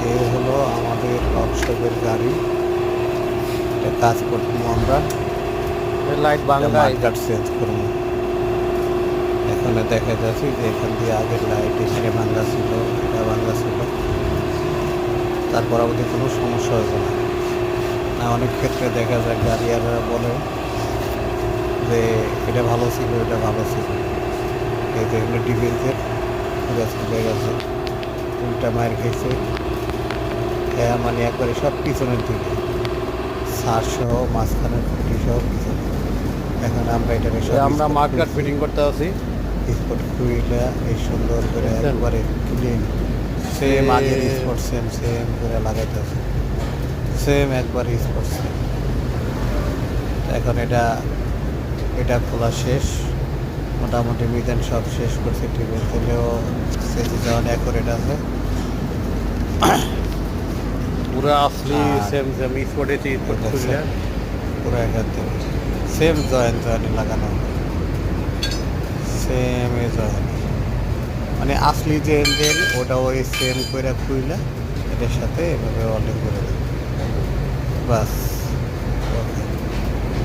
এই হলো আমাদের ওয়ার্কশপের গাড়ি। এটা কাজ করবো আমরা, লাইট বাংলা মার্কার চেঞ্জ করবো। এখানে দেখা যাচ্ছে যে এখান দিয়ে আগের লাইট এখানে ভাঙ্গা ছিল, এটা ভাঙ্গা ছিল। তারপর আমাদের কোনো সমস্যা হবে না। না, অনেক ক্ষেত্রে দেখা যায় গাড়িয়াররা বলে যে এটা ভালো ছিল, এটা ভালো ছিল। এই যে এগুলো ডিফেন্সের চলে গেছে, উল্টা মায়ের খেয়েছে। হ্যাঁ, মানে একবারে সব পিছনের দিকে সার সহ, মাঝখানের খুঁটি সহ পিছনে। এখন আমরা এটা আমরা মার্কার ফিটিং করতে আছি। স্পট খুইলা এই সুন্দর করে একবারে ক্লিন সেম আগের স্পট সেম সেম করে লাগাইতেছে, সেম একবার স্পট সেম। এখন এটা খোলা শেষ, মোটামুটি মিজান সব শেষ করছে। টিভি তেলেও সেটি যাওয়ার অ্যাকুরেট আছে। পুরো আসলি সেম সেম স্পটে স্পট খুললে পুরো এখান থেকে সেম জয়েন্ট লাগানো, সেম জয়েন্ট, মানে আসলি যে এঞ্জেল ওটা ওই সেম করে খুইলে এটার সাথে এভাবে অর্ডার করে দেয়, বাস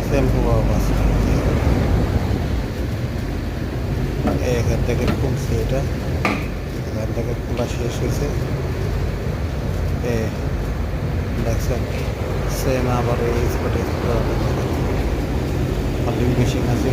সেম বাস। এখান থেকে খুলছি, এটা এখান থেকে খোলা শেষ হয়েছে। দেখছেন সেম আবার এই স্পটে অর্ডার করে মেশিন আছে।